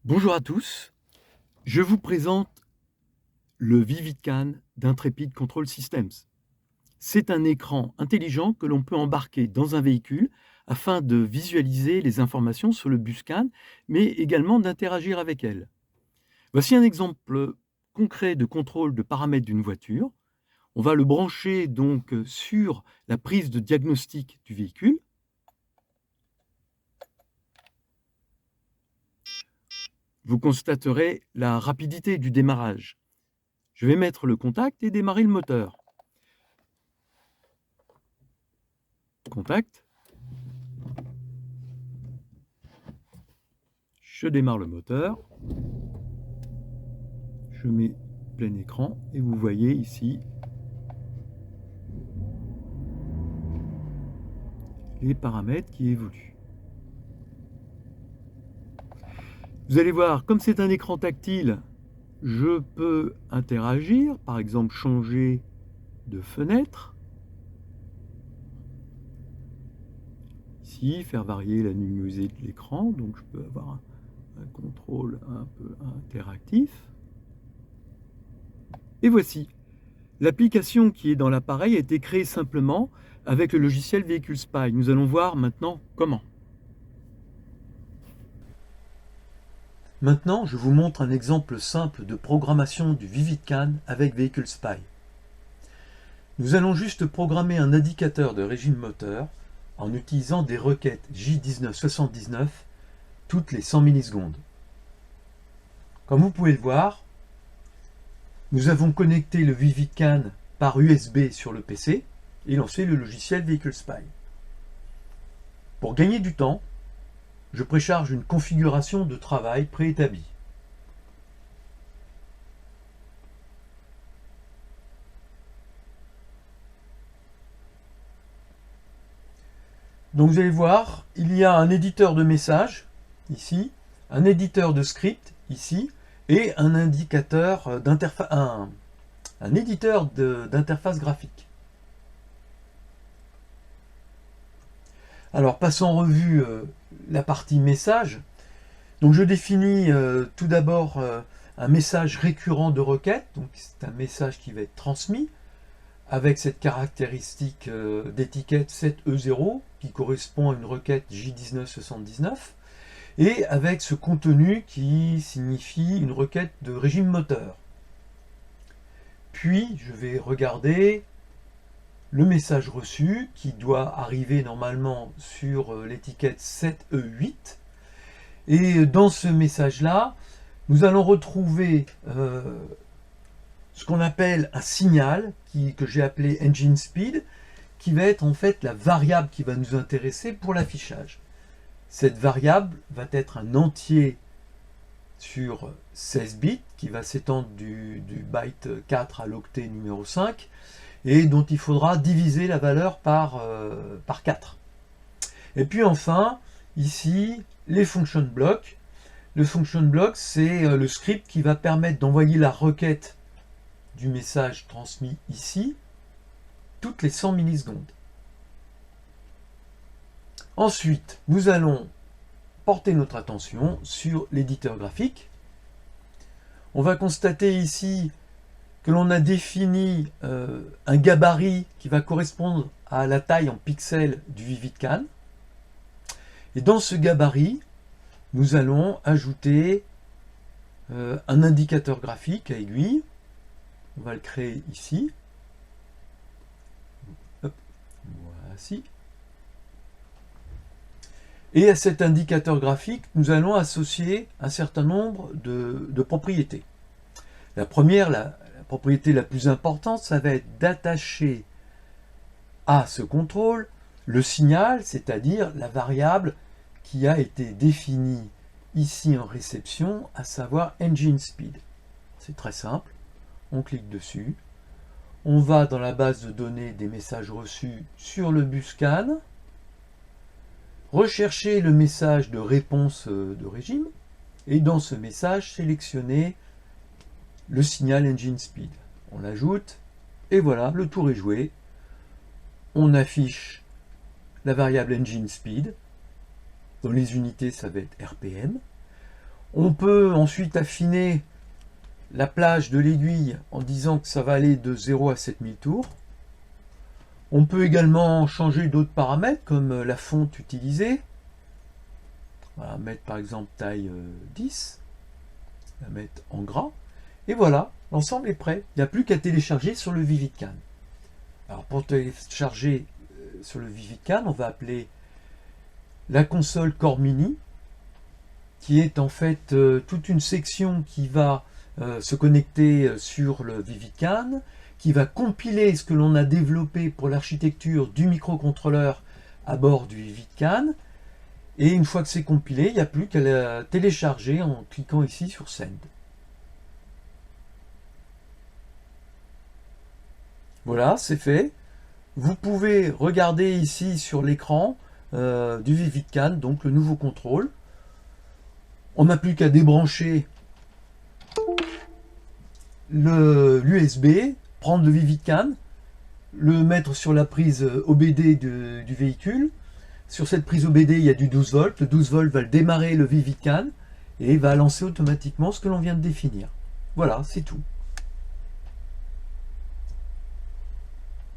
Bonjour à tous, je vous présente le VividCAN d'Intrepid Control Systems. C'est un écran intelligent que l'on peut embarquer dans un véhicule afin de visualiser les informations sur le bus CAN, mais également d'interagir avec elles. Voici un exemple concret de contrôle de paramètres d'une voiture. On va le brancher donc sur la prise de diagnostic du véhicule. Vous constaterez la rapidité du démarrage. Je vais mettre le contact et démarrer le moteur. Contact. Je démarre le moteur. Je mets plein écran et vous voyez ici les paramètres qui évoluent. Vous allez voir, comme c'est un écran tactile, je peux interagir, par exemple changer de fenêtre. Ici, faire varier la luminosité de l'écran, donc je peux avoir un contrôle un peu interactif. Et voici, l'application qui est dans l'appareil a été créée simplement avec le logiciel Vehicle Spy. Nous allons voir maintenant comment. Maintenant, je vous montre un exemple simple de programmation du VividCAN avec Vehicle Spy. Nous allons juste programmer un indicateur de régime moteur en utilisant des requêtes J1979 toutes les 100 millisecondes. Comme vous pouvez le voir, nous avons connecté le VividCAN par USB sur le PC et lancé le logiciel Vehicle Spy. Pour gagner du temps, je précharge une configuration de travail préétablie. Donc vous allez voir, il y a un éditeur de messages, ici, un éditeur de script, ici, et un indicateur d'interface, un éditeur d'interface graphique. Alors passons en revue la partie message. Donc je définis tout d'abord un message récurrent de requête, donc c'est un message qui va être transmis avec cette caractéristique d'étiquette 7E0 qui correspond à une requête J1979 et avec ce contenu qui signifie une requête de régime moteur. Puis je vais regarder le message reçu qui doit arriver normalement sur l'étiquette 7E8 et dans ce message là nous allons retrouver ce qu'on appelle un signal que j'ai appelé engine speed qui va être en fait la variable qui va nous intéresser pour l'affichage. Cette variable va être un entier sur 16 bits qui va s'étendre du byte 4 à l'octet numéro 5 et dont il faudra diviser la valeur par 4. Et puis enfin, ici, les function blocks. Le function block, c'est le script qui va permettre d'envoyer la requête du message transmis ici toutes les 100 millisecondes. Ensuite, nous allons porter notre attention sur l'éditeur graphique. On va constater ici que l'on a défini un gabarit qui va correspondre à la taille en pixels du VividCAN. Et dans ce gabarit, nous allons ajouter un indicateur graphique à aiguille. On va le créer ici. Hop, voici. Et à cet indicateur graphique, nous allons associer un certain nombre de propriétés. La première, la propriété la plus importante, ça va être d'attacher à ce contrôle le signal, c'est-à-dire la variable qui a été définie ici en réception, à savoir engine speed. C'est très simple. On clique dessus. On va dans la base de données des messages reçus sur le bus CAN. Rechercher le message de réponse de régime. Et dans ce message, sélectionner le signal engine speed. On l'ajoute. Et voilà, le tour est joué. On affiche la variable engine speed. Dans les unités, ça va être RPM. On peut ensuite affiner la plage de l'aiguille en disant que ça va aller de 0 à 7000 tours. On peut également changer d'autres paramètres comme la fonte utilisée. On va mettre par exemple taille 10, on va mettre en gras. Et voilà, l'ensemble est prêt. Il n'y a plus qu'à télécharger sur le Vividcan. Alors pour télécharger sur le Vividcan, on va appeler la console Core Mini, qui est en fait toute une section qui va se connecter sur le Vividcan, qui va compiler ce que l'on a développé pour l'architecture du microcontrôleur à bord du Vividcan. Et une fois que c'est compilé, il n'y a plus qu'à la télécharger en cliquant ici sur Send. Voilà, c'est fait. Vous pouvez regarder ici sur l'écran du Vividcan, donc le nouveau contrôle. On n'a plus qu'à débrancher l'USB, prendre le Vividcan, le mettre sur la prise OBD du véhicule. Sur cette prise OBD, il y a du 12 volts. Le 12 volts va démarrer le Vividcan et va lancer automatiquement ce que l'on vient de définir. Voilà, c'est tout.